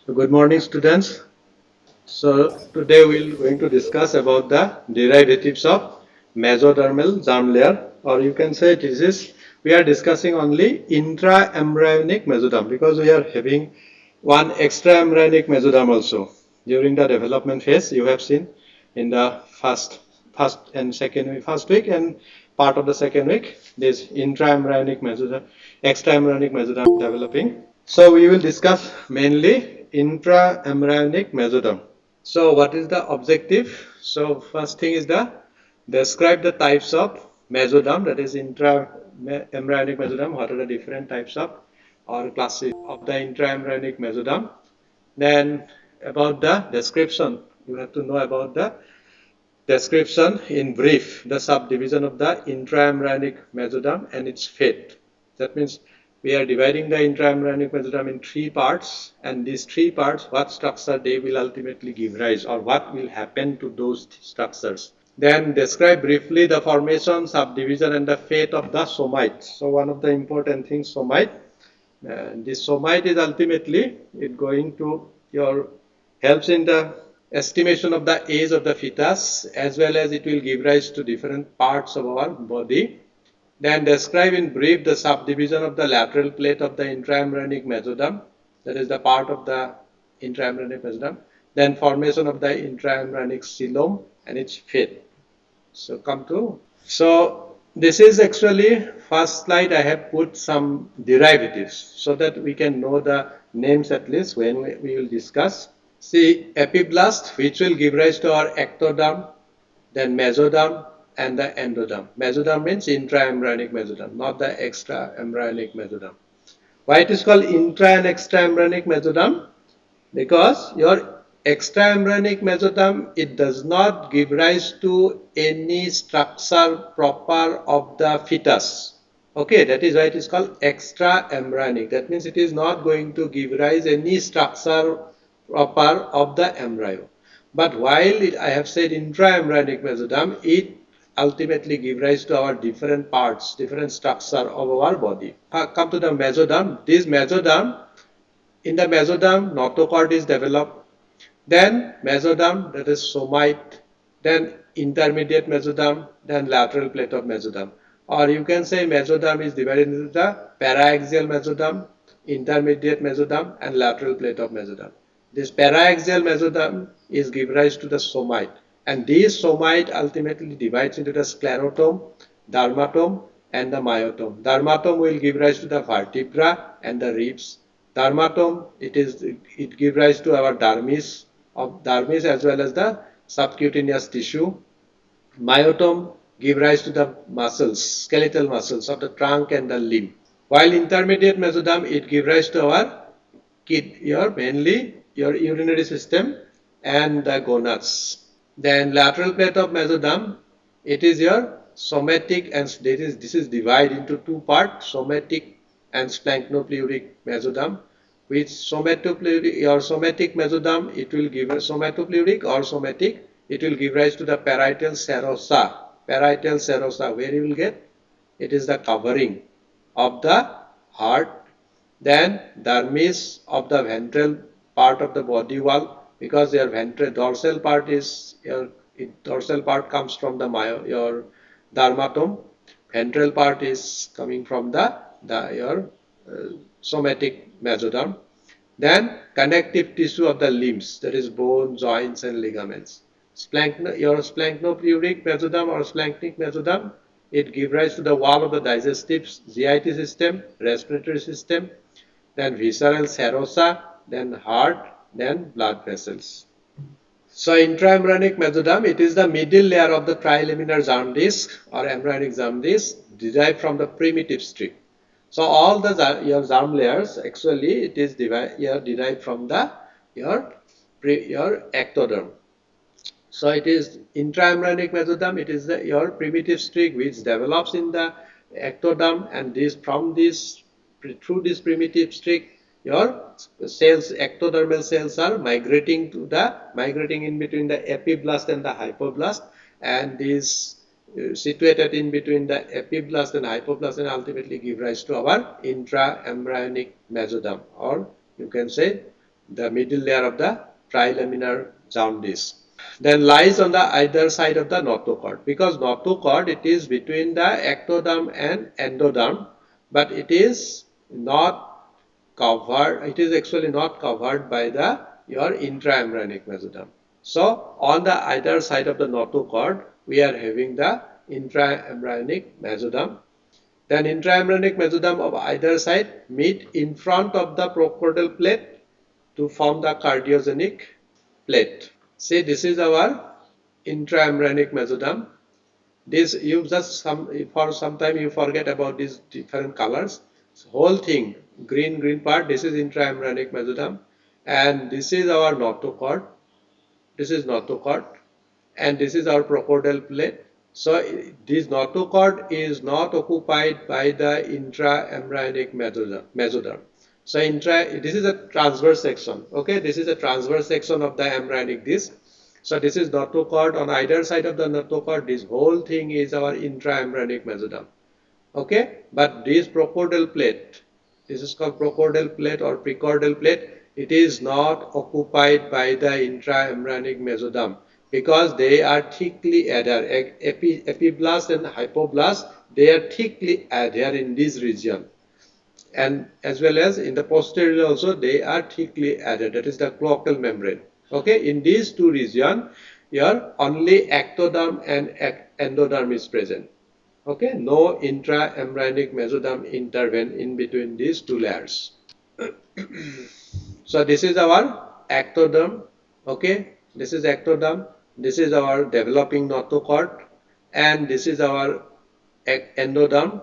So good morning, students. So today we're going to discuss about the derivatives of mesodermal germ layer, or you can say this is we are discussing only intra-embryonic mesoderm because we are having one extra-embryonic mesoderm also during the development phase. You have seen in the first and second week, first week and part of the second week, this intra-embryonic mesoderm, extra-embryonic mesoderm developing. So we will discuss mainly intra-embryonic mesoderm. So what is the objective? So first thing is the describe the types of mesoderm, that is intra-embryonic mesoderm. What are the different types of or classes of the intra-embryonic mesoderm? Then about the description, you have to know about the description in brief, the subdivision of the intraembryonic mesoderm and its fate. That means we are dividing the intraembryonic mesoderm in three parts, and these three parts, what structure they will ultimately give rise, or what will happen to those structures. Then describe briefly the formation, subdivision, and the fate of the somite. So one of the important things, somite. This somite is ultimately it going to your helps in the estimation of the age of the fetus, as well as it will give rise to different parts of our body. Then describe in brief the subdivision of the lateral plate of the intraembryonic mesoderm, that is the part of the intraembryonic mesoderm. Then formation of the intraembryonic xylem and its fate. So come to, so this is actually first slide I have put some derivatives so that we can know the names at least when we will discuss. See, epiblast, which will give rise to our ectoderm, then mesoderm and the endoderm. Mesoderm means intraembryonic mesoderm, not the extraembryonic mesoderm. Why it is called intra and extraembryonic mesoderm? Because your extraembryonic mesoderm, it does not give rise to any structure proper of the fetus. Okay, that is why it is called extraembryonic. That means it is not going to give rise any structure proper of the embryo. But while I have said intraembryonic mesoderm, it ultimately give rise to our different parts, different structure of our body. Come to the mesoderm. This mesoderm, in the mesoderm, notochord is developed. Then mesoderm, that is somite. Then intermediate mesoderm, then lateral plate of mesoderm. Or you can say mesoderm is divided into the paraaxial mesoderm, intermediate mesoderm, and lateral plate of mesoderm. This paraaxial mesoderm is give rise to the somite. And this somite ultimately divides into the sclerotome, dermatome, and the myotome. Dermatome will give rise to the vertebra and the ribs. Dermatome, it gives rise to our dermis as well as the subcutaneous tissue. Myotome give rise to the muscles, skeletal muscles of the trunk and the limb. While intermediate mesoderm, it gives rise to our mainly your urinary system and the gonads. Then lateral plate of mesoderm, it is your somatic, and this is divided into two parts, somatic and splanchnopleuric mesoderm. Which your somatic mesoderm, it will give a somatopleuric or somatic, it will give rise to the parietal serosa. Parietal serosa, where you will get? It is the covering of the heart. Then dermis of the ventral part of the body wall, because your ventral dorsal part is your dorsal part comes from the your dermatome. Ventral part is coming from the your somatic mesoderm. Then connective tissue of the limbs, that is bone, joints and ligaments. Your splanchnopleuric mesoderm or splanchnic mesoderm, it gives rise to the wall of the digestive GIT system, respiratory system, then visceral serosa, then heart, then blood vessels. So intraembryonic mesoderm, it is the middle layer of the trilaminar germ disc or embryonic germ disc derived from the primitive strip. So all the your germ layers actually it is derived from the your ectoderm. So it is intraembryonic mesoderm. It is your primitive streak which develops in the ectoderm, and this from this through this primitive streak, your cells, ectodermal cells, are migrating in between the epiblast and the hypoblast, and these situated in between the epiblast and hypoblast, and ultimately give rise to our intraembryonic mesoderm, or you can say the middle layer of the trilaminar jaundice. Then lies on the either side of the notochord. Because notochord, it is between the ectoderm and endoderm, but it is not covered. It is actually not covered by the your intraembryonic mesoderm. So on the either side of the notochord, we are having the intraembryonic mesoderm. Then intraembryonic mesoderm of either side meet in front of the prochordal plate to form the cardiogenic plate. See, this is our intraembryonic mesoderm. This you just for some time you forget about these different colors. So whole thing, green part, this is intraembryonic mesoderm, and this is our notochord. This is notochord, and this is our prochordal plate. So this notochord is not occupied by the intraembryonic mesoderm. So this is a transverse section. Okay, this is a transverse section of the embryonic disc. So this is notochord. On either side of the notochord, this whole thing is our intraembryonic mesoderm. Okay, but this prochordal plate, this is called prochordal plate or prechordal plate, it is not occupied by the intraembryonic mesoderm because they are thickly adhered. Epiblast and hypoblast, they are thickly adhered in this region, and as well as in the posterior also they are thickly adhered, that is the cloacal membrane. Okay, in these two regions here only ectoderm and endoderm is present. Okay, no intraembryonic mesoderm intervene in between these two layers. So this is our ectoderm. Okay, this is ectoderm. This is our developing notochord, and this is our endoderm,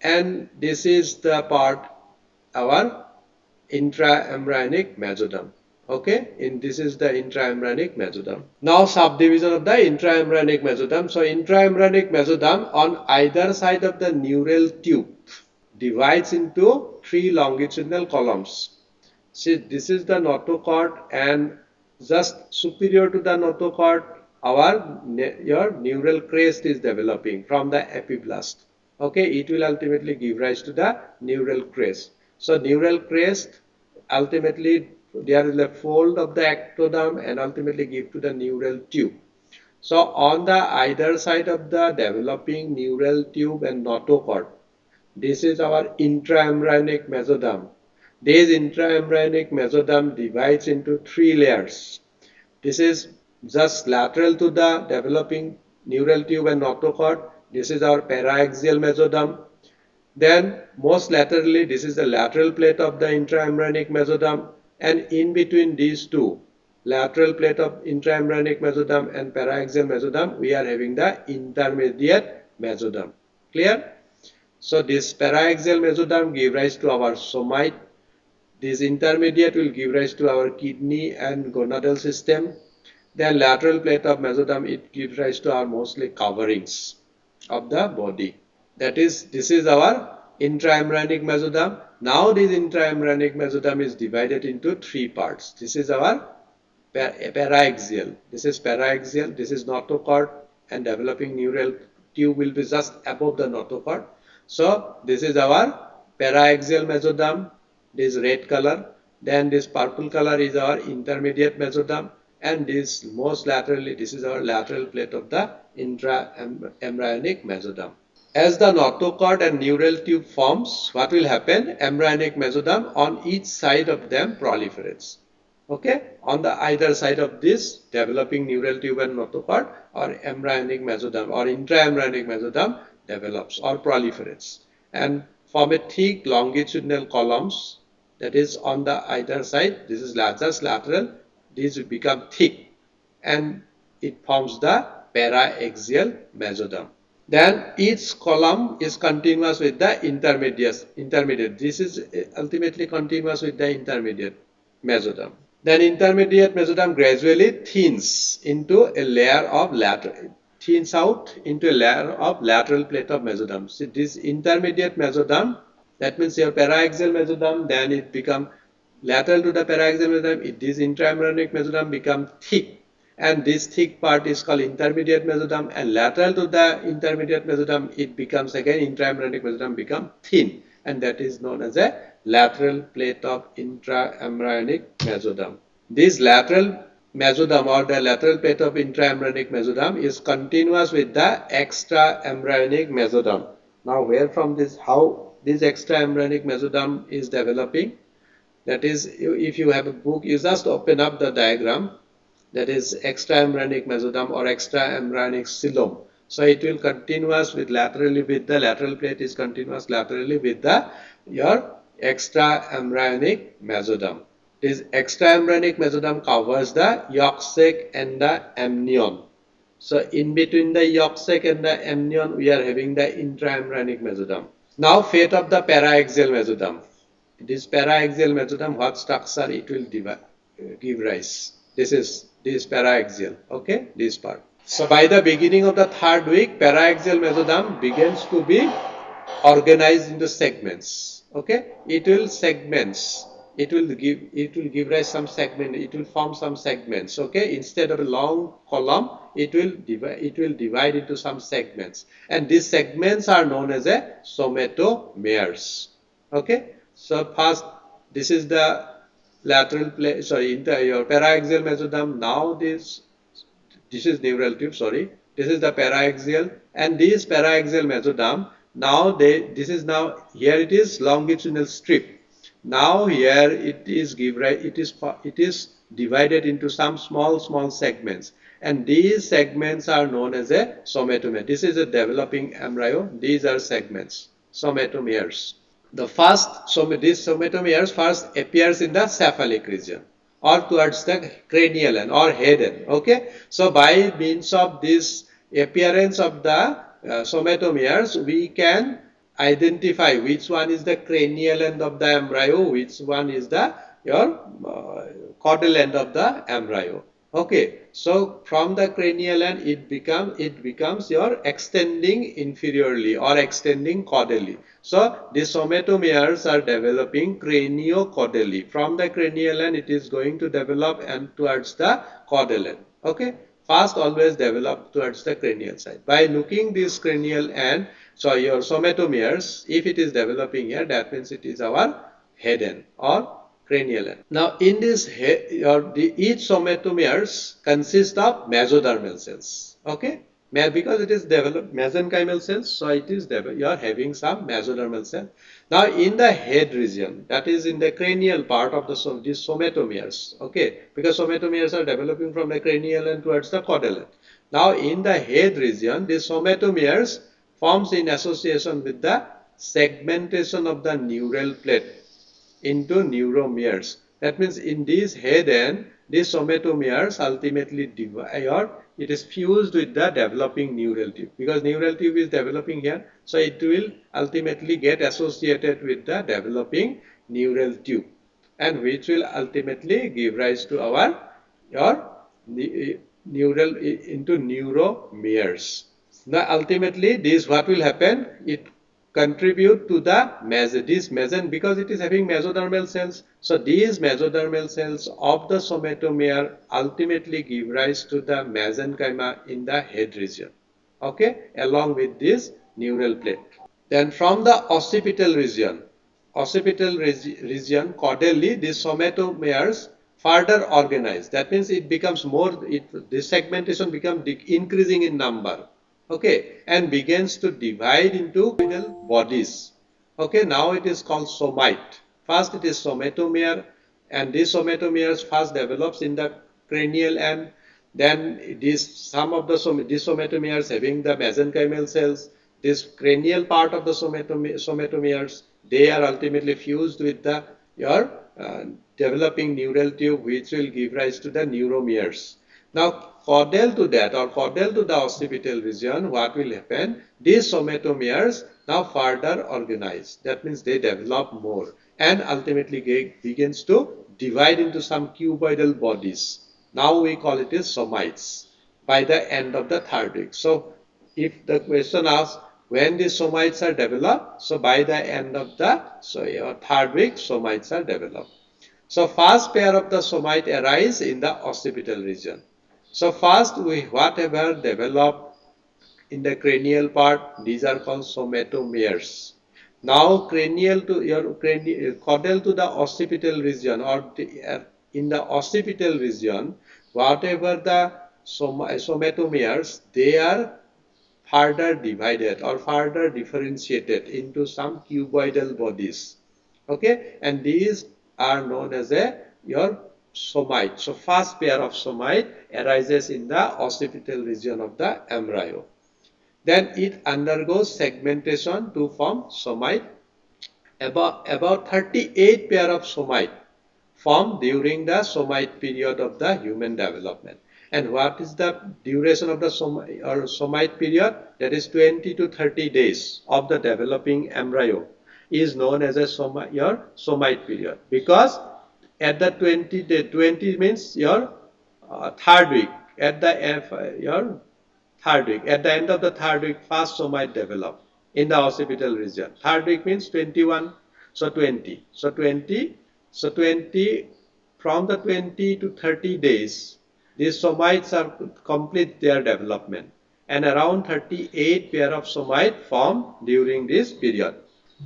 and this is the part our intraembryonic mesoderm. Okay, this is the intraembryonic mesoderm. Now subdivision of the intraembryonic mesoderm. So intraembryonic mesoderm on either side of the neural tube divides into three longitudinal columns. See, this is the notochord, and just superior to the notochord, your neural crest is developing from the epiblast. Okay, it will ultimately give rise to the neural crest. So neural crest ultimately there is a fold of the ectoderm and ultimately give to the neural tube. So on the either side of the developing neural tube and notochord, this is our intraembryonic mesoderm. This intraembryonic mesoderm divides into three layers. This is just lateral to the developing neural tube and notochord. This is our paraaxial mesoderm. Then most laterally, this is the lateral plate of the intraembryonic mesoderm, and in between these two, lateral plate of intraembryonic mesoderm and paraaxial mesoderm, we are having the intermediate mesoderm. Clear? So this paraaxial mesoderm give rise to our somite. This intermediate will give rise to our kidney and gonadal system. Then lateral plate of mesoderm, it gives rise to our mostly coverings of the body. That is, this is our intraembryonic mesoderm. Now this intraembryonic mesoderm is divided into three parts. This is our paraaxial. This is paraaxial. This is notochord, and developing neural tube will be just above the notochord. So this is our paraaxial mesoderm. This red color. Then this purple color is our intermediate mesoderm, and this most laterally, this is our lateral plate of the intraembryonic mesoderm. As the notochord and neural tube forms, what will happen? Embryonic mesoderm on each side of them proliferates. Okay, on the either side of this developing neural tube and notochord, or embryonic mesoderm or intraembryonic mesoderm develops or proliferates and form a thick longitudinal columns, that is on the either side. This is just lateral. These will become thick and it forms the paraaxial mesoderm. Then each column is continuous with the intermediate. This is ultimately continuous with the intermediate mesoderm. Then intermediate mesoderm gradually thins into a layer of thins out into a layer of lateral plate of mesoderm. So this intermediate mesoderm, that means your paraaxial mesoderm, then it become lateral to the paraaxial mesoderm. This intraembryonic mesoderm become thick, and this thick part is called intermediate mesoderm, and lateral to the intermediate mesoderm it becomes again intraembryonic mesoderm become thin, and that is known as a lateral plate of intraembryonic mesoderm. This lateral mesoderm or the lateral plate of intraembryonic mesoderm is continuous with the extraembryonic mesoderm. Now where from this, how this extraembryonic mesoderm is developing? That is, if you have a book, you just open up the diagram, that is extraembryonic mesoderm or extraembryonic xylem. So it will continuous with laterally with the lateral plate is continuous laterally with the your extraembryonic mesoderm. This extraembryonic mesoderm covers the yolk sac and the amnion. So in between the yolk sac and the amnion, we are having the intraembryonic mesoderm. Now fate of the paraaxial mesoderm. This paraaxial mesoderm, what structure it will give rise? This paraaxial, okay, this part. So by the beginning of the third week, paraaxial mesoderm begins to be organized into segments. Okay, it will segments. It will give rise some segment. It will form some segments. Okay, instead of a long column, it will divide into some segments, and these segments are known as a somatomeres. Okay, so first this is the lateral plate. Sorry, your paraaxial mesoderm. Now this is neural tube, sorry, this is the paraaxial, and this paraaxial mesoderm, now this is now, here it is longitudinal strip. Now here it is divided into some small segments, and these segments are known as a somatome. This is a developing embryo, these are segments, somatomeres. The first, this somatomeres first appears in the cephalic region or towards the cranial end or head end. Okay, so by means of this appearance of the somatomeres, we can identify which one is the cranial end of the embryo, which one is the your caudal end of the embryo. Okay, so from the cranial end, it becomes your extending inferiorly or extending caudally. So the somatomeres are developing craniocaudally. From the cranial end, it is going to develop and towards the caudal end. Okay, first always develop towards the cranial side. By looking this cranial end, so your somatomeres, if it is developing here, that means it is our head end or cranial end. Now, in this each somatomeres consist of mesodermal cells. Okay, because it is developed mesenchymal cells, so it is you are having some mesodermal cell. Now, in the head region, that is in the cranial part of these somatomeres. Okay, because somatomeres are developing from the cranial end towards the caudal end. Now, in the head region, these somatomeres forms in association with the segmentation of the neural plate into neuromeres. That means in this head end, these somatomeres ultimately divide, or it is fused with the developing neural tube, because neural tube is developing here, so it will ultimately get associated with the developing neural tube, and which will ultimately give rise to our your neural into neuromeres. Now ultimately this what will happen, it contribute to the because it is having mesodermal cells. So these mesodermal cells of the somatomere ultimately give rise to the mesenchyma in the head region. Okay, along with this neural plate. Then from the occipital region caudally, these somatomeres further organized. That means it becomes more, this segmentation becomes increasing in number. Okay, and begins to divide into bodies. Okay, now it is called somite. First it is somatomere, and this somatomeres first develops in the cranial end. Then some of these somatomeres having the mesenchymal cells. This cranial part of the somatomeres, they are ultimately fused with the your developing neural tube, which will give rise to the neuromeres. Now, caudal to that or caudal to the occipital region, what will happen? These somatomeres now further organize. That means they develop more and ultimately begins to divide into some cuboidal bodies. Now we call it as somites by the end of the third week. So, if the question asks when these somites are developed, so by the end of the your third week, somites are developed. So first pair of the somite arise in the occipital region. So first whatever develop in the cranial part, these are called somatomeres. Now cranial to your caudal to the occipital region, or in the occipital region, whatever the somatomeres, they are further divided or further differentiated into some cuboidal bodies. Okay, and these are known as your somite. So first pair of somite arises in the occipital region of the embryo. Then it undergoes segmentation to form somite. About 38 pair of somite formed during the somite period of the human development. And what is the duration of the somite period? That is 20 to 30 days of the developing embryo is known as a your somite period, because at the 20 means your third week, at the your third week, at the end of the third week, first somite develop in the occipital region. Third week means 21, so 20. So 20, so 20, from the 20 to 30 days, these somites are complete their development, and around 38 pair of somite form during this period.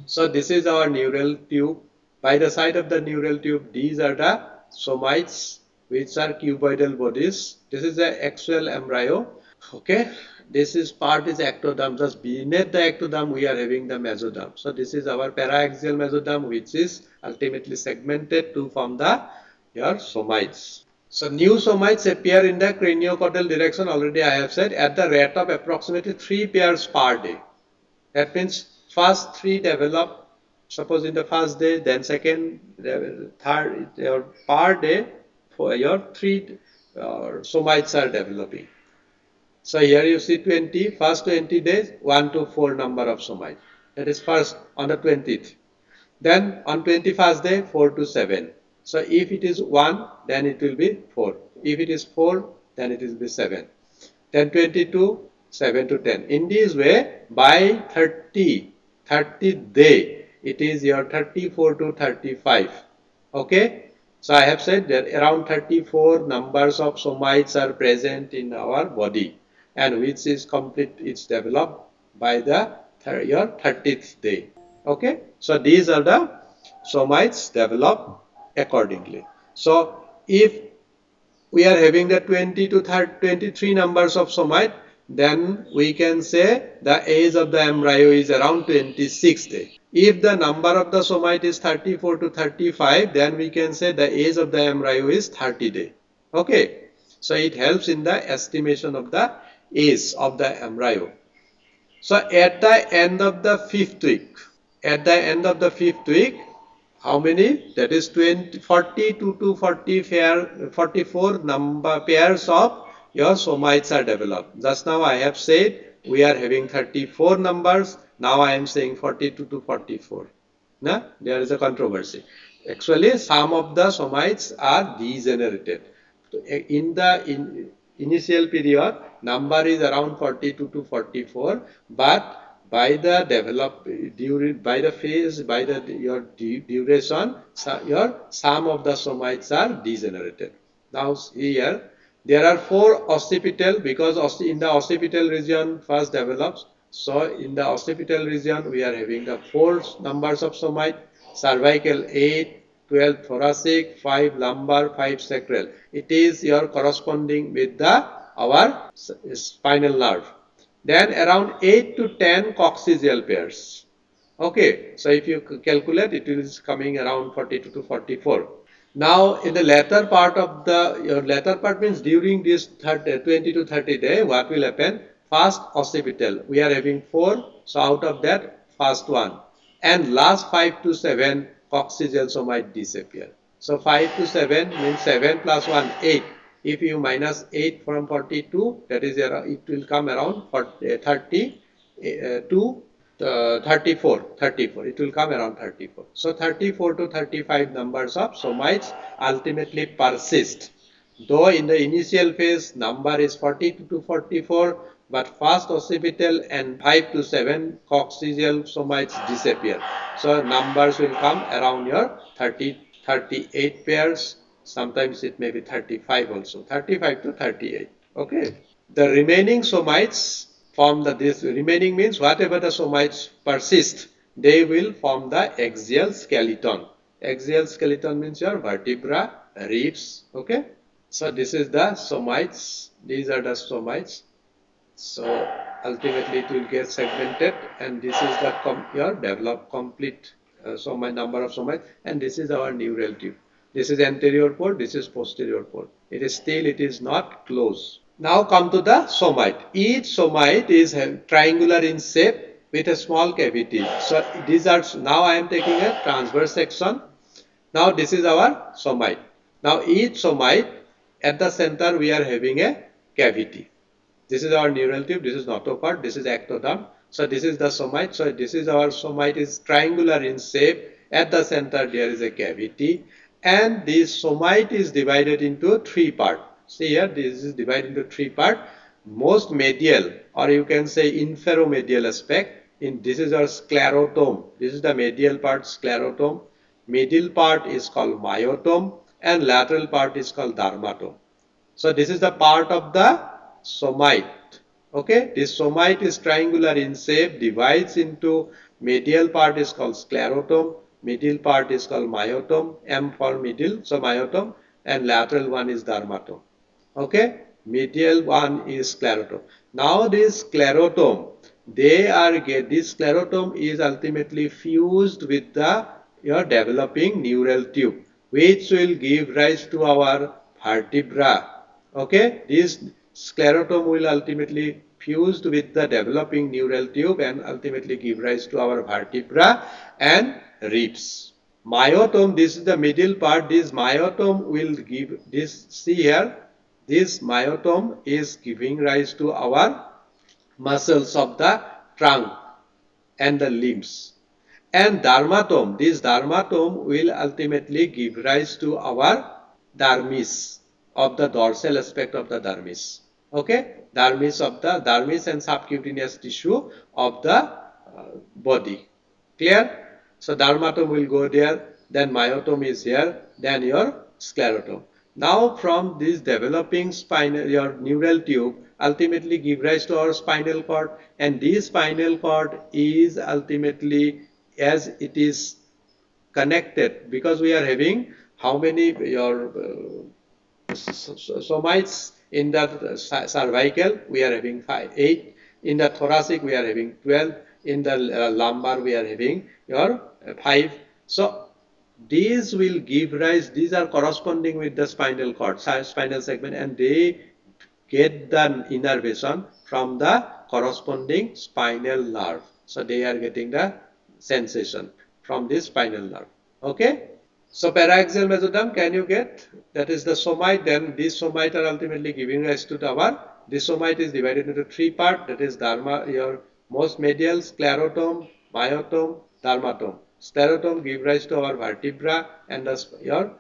So this is our neural tube. By the side of the neural tube, these are the somites, which are cuboidal bodies. This is the actual embryo. Okay, this is part is ectoderm. Just beneath the ectoderm, we are having the mesoderm. So this is our paraaxial mesoderm, which is ultimately segmented to form the your somites. So new somites appear in the craniocaudal direction. Already I have said at the rate of approximately 3 pairs per day. That means first three develop, suppose in the first day, then second, third, your per day for your three somites are developing. So here you see 20, first 20 days, 1 to 4 number of somites. That is first on the 20th. Then on 21st day, 4 to 7. So if it is 1, then it will be 4. If it is 4, then it will be 7. Then 22, 7 to 10. In this way, by 30th day, it is your 34 to 35. Okay. So I have said that around 34 numbers of somites are present in our body, and which is complete, it's developed by the your 30th day. Okay. So these are the somites developed accordingly. So if we are having the 20 to 23 numbers of somite, then we can say the age of the embryo is around 26 day. If the number of the somite is 34 to 35, then we can say the age of the embryo is 30 day. Okay, so it helps in the estimation of the age of the embryo. So at the end of the fifth week, how many? That is 42 to 44 number pairs of your somites are developed. Just now I have said we are having 34 numbers. Now I am saying 42 to 44. Now, there is a controversy. Actually, some of the somites are degenerated. In the initial period, number is around 42 to 44, but by the phase, by the your duration, your some of the somites are degenerated. Now here there are 4 occipital, because in the occipital region first develops. So in the occipital region we are having the 4 numbers of somite, cervical 8, 12 thoracic, 5 lumbar, 5 sacral. It is your corresponding with the our spinal nerve. Then around 8 to 10 coccygeal pairs. Okay, so if you calculate, it is coming around 42 to 44. Now, in the latter part of your latter part means during this 20 to 30 day, what will happen? First occipital, we are having 4, so out of that, first one. And last 5 to 7, coccygeal somite disappear. So 5 to 7 means 7 plus 1, 8. If you minus 8 from 42, that is, it will come around 30 to 34, it will come around 34. So 34 to 35 numbers of somites ultimately persist, though in the initial phase number is 42 to 44, but first occipital and 5 to 7 coccygeal somites disappear. So numbers will come around your 38 pairs, sometimes it may be 35 also, 35 to 38. Okay. The remaining somites form this remaining means whatever the somites persist they will form the axial skeleton. Axial skeleton means your vertebra, ribs. Okay. So this is the somites. These are the somites. So ultimately it will get segmented, and this is the your developed complete somite number of somites, and this is our neural tube. This is anterior port, this is posterior port. It is still, it is not closed. Now come to the somite. Each somite is triangular in shape with a small cavity. So these are, now I am taking a transverse section. Now this is our somite. Now each somite, at the center we are having a cavity. This is our neural tube, this is notochord, this is ectoderm. So this is the somite. So this is our somite, is triangular in shape. At the center there is a cavity, and this somite is divided into three parts. See here, this is divided into three parts. Most medial, or you can say inferomedial aspect. This is our sclerotome. This is the medial part, sclerotome. Middle part is called myotome, and lateral part is called dermatome. So this is the part of the somite. Okay, this somite is triangular in shape, divides into medial part is called sclerotome, middle part is called myotome, M for middle, so myotome, and lateral one is dermatome. Okay, medial one is sclerotome. Now this sclerotome, this sclerotome is ultimately fused with the your developing neural tube, which will give rise to our vertebra. Okay, this sclerotome will ultimately fused with the developing neural tube and ultimately give rise to our vertebra and ribs. Myotome, this is the middle part. This myotome will give this, see here, this myotome is giving rise to our muscles of the trunk and the limbs. And dermatome, this dermatome will ultimately give rise to our dermis, of the dorsal aspect of the dermis. Okay, dermis and subcutaneous tissue of the body. Clear? So dermatome will go there, then myotome is here, then your sclerotome. Now from this developing spinal, your neural tube ultimately give rise to our spinal cord, and this spinal cord is ultimately, as it is connected, because we are having how many your somites in the cervical, we are having 8. In the thoracic, we are having 12. In the lumbar, we are having your 5. So these will give rise, these are corresponding with the spinal cord, spinal segment, and they get the innervation from the corresponding spinal nerve. So they are getting the sensation from this spinal nerve. Okay. So paraxial mesoderm, can you get? That is the somite. Then these somite are ultimately giving rise to our. This somite is divided into three parts. That is your most medial, sclerotome, myotome, dermatome. Sclerotome give rise to our vertebra and your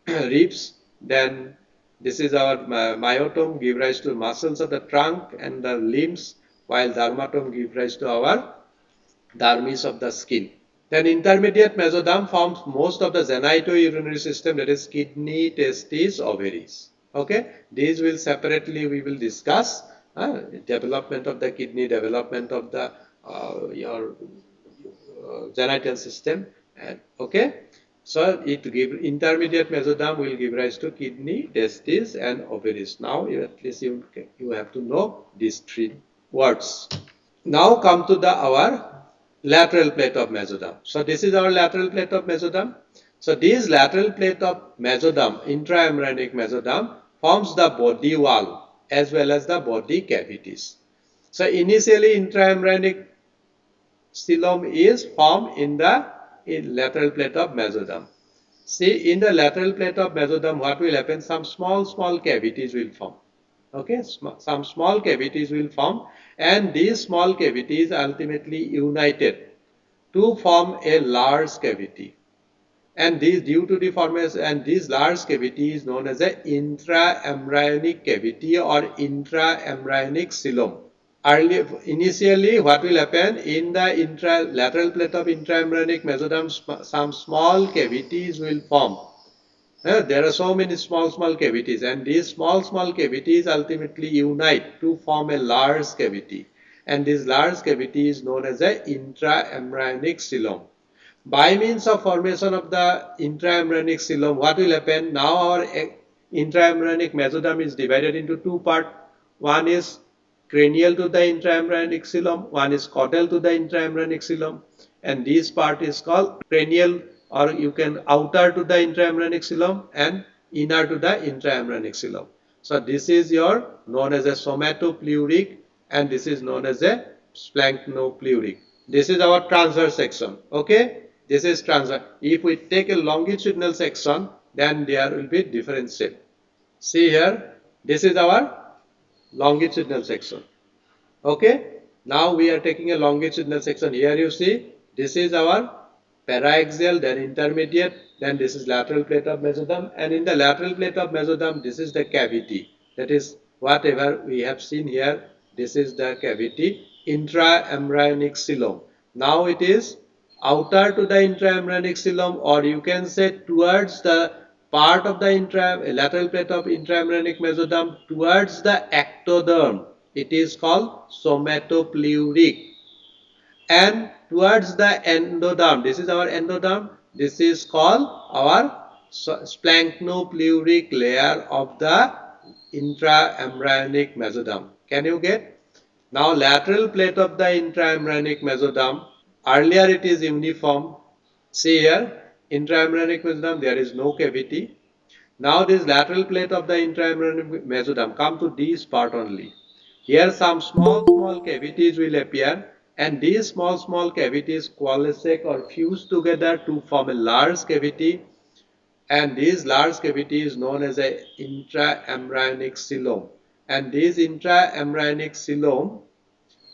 ribs. Then this is our myotome, give rise to muscles of the trunk and the limbs, while dermatome give rise to our dermis of the skin. Then intermediate mesoderm forms most of the genitourinary system, that is kidney, testes, ovaries. Okay, these will separately we will discuss. Development of the kidney, development of the your genital system, and okay. So it give intermediate mesoderm will give rise to kidney, testes, and ovaries. Now at least you have to know these three words. Now come to the our lateral plate of mesoderm. So this is our lateral plate of mesoderm. So this lateral plate of mesoderm, intraembryonic mesoderm, forms the body wall as well as the body cavities. So initially intraembryonic coelom is formed in the lateral plate of mesoderm. See, in the lateral plate of mesoderm, what will happen? Some small cavities will form. Okay, some small cavities will form, and these small cavities ultimately united to form a large cavity. And these, due to the formation, and this large cavity is known as a intraembryonic cavity or intraembryonic coelom. Initially, what will happen in the lateral plate of intraembryonic mesoderm? Some small cavities will form. There are so many small cavities, and these small cavities ultimately unite to form a large cavity. and this large cavity is known as a intraembryonic xylem. By means of formation of the intraembryonic xylem, what will happen? Now our intraembryonic mesoderm is divided into two parts. One is cranial to the intraembryonic xylem, one is caudal to the intraembryonic xylem, and this part is called cranial, or you can outer to the intraembryonic xylem and inner to the intraembryonic xylem. So this is your known as a somatopleuric, and this is known as a splanchnopleuриc. This is our transverse section. Okay, this is transverse. If we take a longitudinal section, then there will be different shape. See here, this is our longitudinal section. Okay, now we are taking a longitudinal section. Here you see, this is our paraxial, then intermediate, then this is lateral plate of mesoderm, and in the lateral plate of mesoderm, this is the cavity. That is whatever we have seen here. This is the cavity, intraembryonic xylem. Now it is outer to the intraembryonic xylem, or you can say towards the part of the lateral plate of intraembryonic mesoderm towards the ectoderm. It is called somatopleuric. And towards the endoderm, this is our endoderm, this is called our splanchnopleuриc layer of the intraembryonic mesoderm. Can you get? Now lateral plate of the intraembryonic mesoderm, earlier it is uniform. See here, intraembryonic mesoderm, there is no cavity. Now this lateral plate of the intraembryonic mesoderm come to this part only. Here some small cavities will appear, and these small cavities coalesce or fuse together to form a large cavity, and this large cavity is known as a intraembryonic xylem. And this intraembryonic xylem,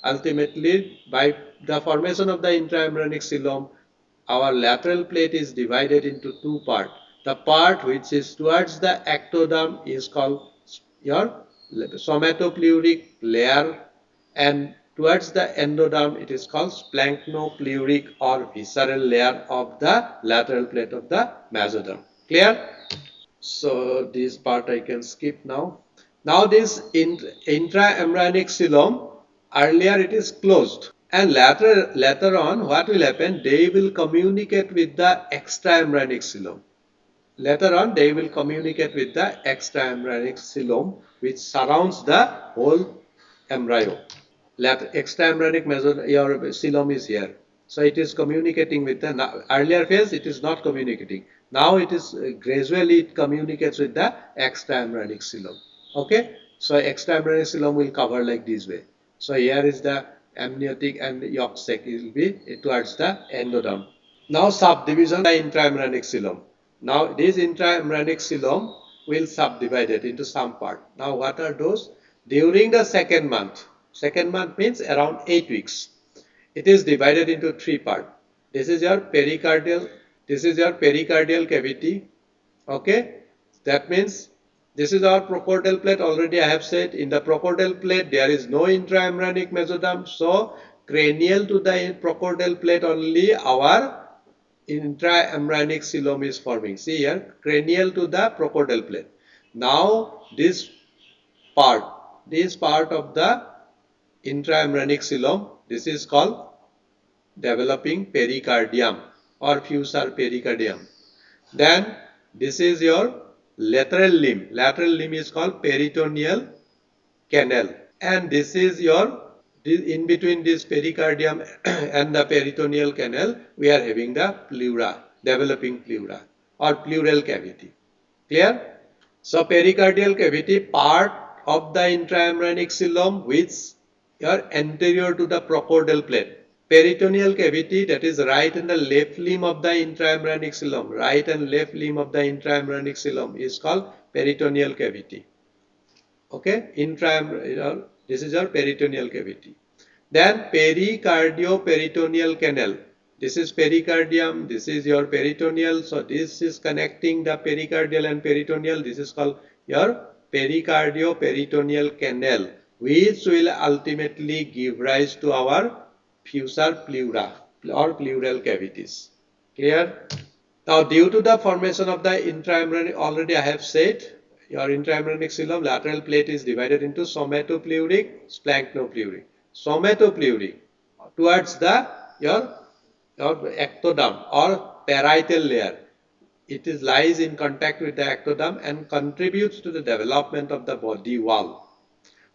ultimately by the formation of the intraembryonic xylem, our lateral plate is divided into two parts. The part which is towards the ectoderm is called your somatopleuric layer, and towards the endoderm it is called splanchnopleuриc or visceral layer of the lateral plate of the mesoderm. Clear? So this part I can skip now. Now this intraembryonic xylem, earlier it is closed, and later on what will happen? They will communicate with the extraembryonic xylem. Later on they will communicate with the extraembryonic xylem which surrounds the whole embryo. Extraembryonic your xylem is here. So it is communicating with the earlier phase, it is not communicating. Now it is gradually it communicates with the extraembryonic xylem. Okay, so extraembryonic xylem will cover like this way. So here is the amniotic and yolk sac, it will be towards the endoderm. Now subdivision the intraembryonic xylem. Now this intraembryonic xylem will subdivide it into some part. Now what are those? During the second month means around 8 weeks. It is divided into three parts. This is your pericardial cavity. Okay, that means this is our procordal plate. Already I have said in the procordal plate there is no intraembryonic mesoderm. So cranial to the procordal plate only our intraembryonic xylem is forming. See here, cranial to the procordal plate. Now part, this part of the intraembryonic xylem, this is called developing pericardium or fusar pericardium. Then this is your lateral limb. Lateral limb is called peritoneal canal. And this is your, in between this pericardium and the peritoneal canal, we are having the pleura, developing pleura or pleural cavity. Clear? So pericardial cavity, part of the intraembryonic xylem which are anterior to the procordal plate. Peritoneal cavity, that is right and the left limb of the intraembryonic xylem. Right and left limb of the intraembryonic xylem is called peritoneal cavity. Okay, this is your peritoneal cavity. Then pericardio-peritoneal canal. This is pericardium, this is your peritoneal. So this is connecting the pericardial and peritoneal. This is called your pericardio-peritoneal canal, which will ultimately give rise to our fusar pleura or pleural cavities. Clear? Now, due to the formation of the intraembryonic, already I have said, your intraembryonic xylem lateral plate is divided into somatopleuric, splanchnopleuриc. somatopleuric towards the your ectoderm or parietal layer. It is lies in contact with the ectoderm and contributes to the development of the body wall.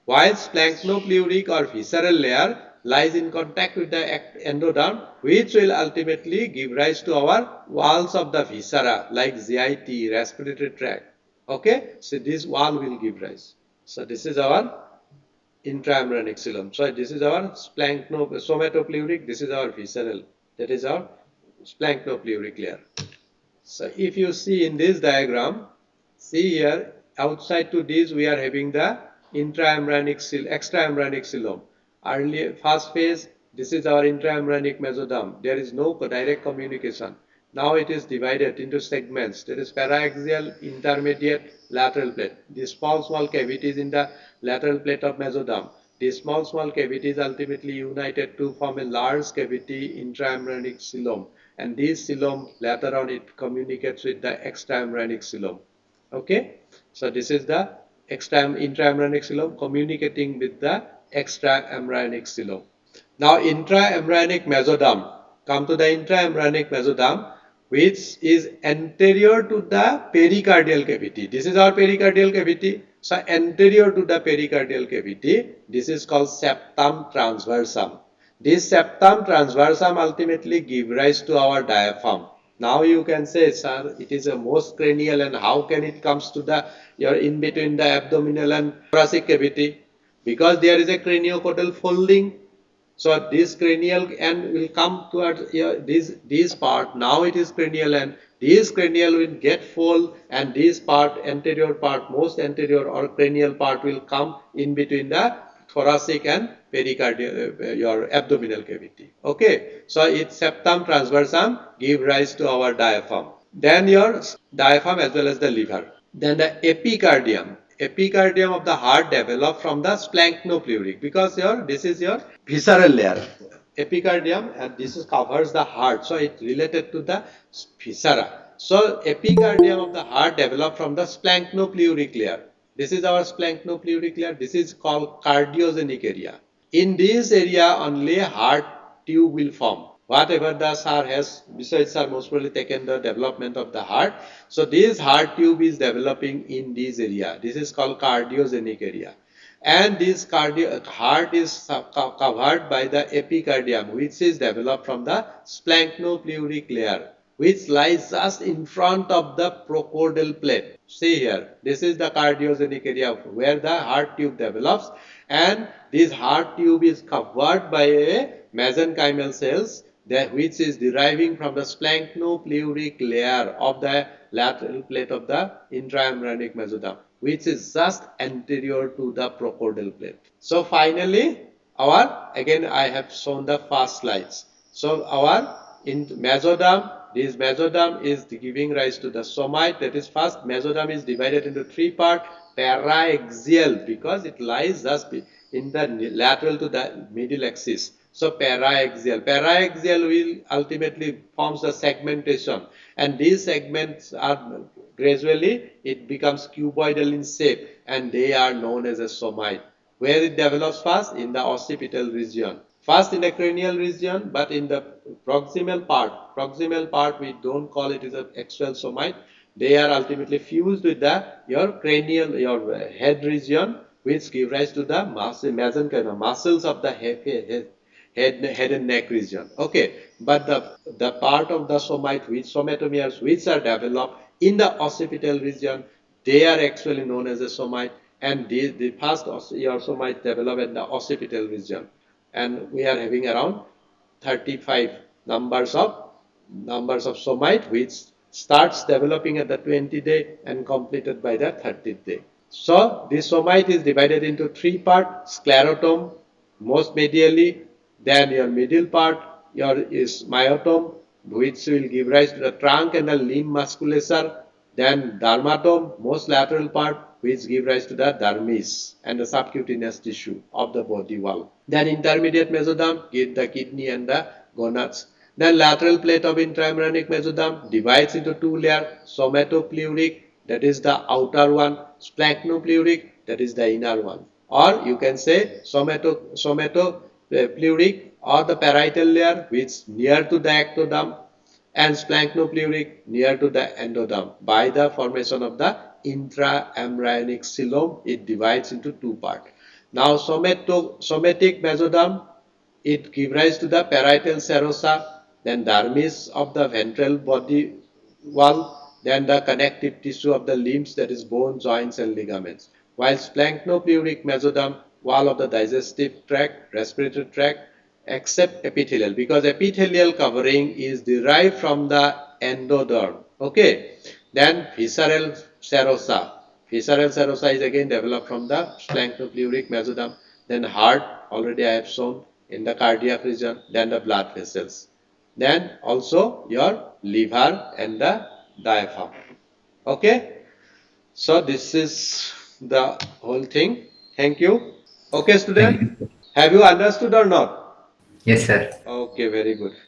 While splanchno-pleuric or visceral layer lies in contact with the endoderm, which will ultimately give rise to our walls of the viscera like GIT, respiratory tract. Okay, so this wall will give rise. So this is our intraembryonic xylem. So this is our somatopleuric, this is our visceral, that is our splanchno-pleuric layer. So if you see in this diagram, see here outside to this we are having the extraembryonic xylem. Early first phase, this is our intraembryonic mesoderm. There is no direct communication. Now it is divided into segments. There is paraxial, intermediate, lateral plate. These small cavities in the lateral plate of mesoderm. These small cavities ultimately united to form a large cavity intraembryonic xylem, and this xylem later on it communicates with the extraembryonic xylem. Okay, so this is the intraembryonic xylem communicating with the extraembryonic xylem. Now intraembryonic mesoderm. Come to the intraembryonic mesoderm, which is anterior to the pericardial cavity. This is our pericardial cavity. So anterior to the pericardial cavity, this is called septum transversum. This septum transversum ultimately give rise to our diaphragm. Now you can say, sir, it is a most cranial, and how can it comes to the your in between the abdominal and thoracic cavity? Because there is a craniocaudal folding. So this cranial end will come towards this part. Now it is cranial end. This cranial will get fold, and this part, anterior part, most anterior or cranial part will come in between the thoracic and pericardial, your abdominal cavity. Okay. So its septum transversum give rise to our diaphragm. Then your diaphragm as well as the liver. Then the epicardium. Epicardium of the heart develop from the splanchno-pleuric, because this is your visceral layer. Epicardium, and this is covers the heart, so it related to the viscera. So epicardium of the heart develop from the splanchno-pleuric layer. This is our splanchno-pleuric layer. This is called cardiogenic area. In this area only heart tube will form. Whatever the SAR has, besides SAR most probably taken the development of the heart. So this heart tube is developing in this area. This is called cardiogenic area. And this heart is covered by the epicardium, which is developed from the splanchno-pleuric layer, which lies just in front of the procaudal plate. See here, this is the cardiogenic area where the heart tube develops, and this heart tube is covered by a mesenchymal cells that which is deriving from the splanchno-pleuric layer of the lateral plate of the intraembryonic mesoderm, which is just anterior to the procaudal plate. So finally, again I have shown the first slides. So our in mesoderm, this mesoderm is giving rise to the somite. That is, first mesoderm is divided into three parts. Paraxial, because it lies just in the lateral to the middle axis. So paraxial will ultimately forms a segmentation, and these segments are gradually it becomes cuboidal in shape, and they are known as a somite. Where it develops first? In the occipital region. First in the cranial region, but in the proximal part we don't call it as an actual somite. They are ultimately fused with the your cranial, your head region, which give rise to the mesenchymal muscles of the head and neck region. Okay, but the part of the somite, which somatomeres which are developed in the occipital region, they are actually known as a somite, and the first somite develop in the occipital region, and we are having around 35 numbers of somite, which starts developing at the 20th day and completed by the 30th day. So this somite is divided into three parts: sclerotum, most medially, then your middle part, your is myotome, which will give rise to the trunk and the limb musculature, then dermatome, most lateral part, which give rise to the dermis and the subcutaneous tissue of the body wall. Then intermediate mesoderm, give the kidney and the gonads. Then lateral plate of intraembryonic mesoderm divides into two layers: somatopleuric, that is the outer one; splanchno-pleuric, that is the inner one. Or you can say pleuric or the parietal layer which near to the ectoderm, and splanchnopluric near to the endoderm. By the formation of the intraembryonic xylem, it divides into two parts. Now somatic mesoderm, it gives rise to the parietal serosa, then dermis of the ventral body wall, then the connective tissue of the limbs, that is bone, joints and ligaments. While splanchnopluric mesoderm, wall of the digestive tract, respiratory tract, except epithelial, because epithelial covering is derived from the endoderm. Okay. Then visceral serosa. Visceral serosa is again developed from the splanchnopluric mesoderm. Then heart, already I have shown in the cardiac region. Then the blood vessels. Then also your liver and the diaphragm. Okay. So this is the whole thing. Thank you. Okay, Thank student. you. Have you understood or not? Yes, sir. Okay, very good.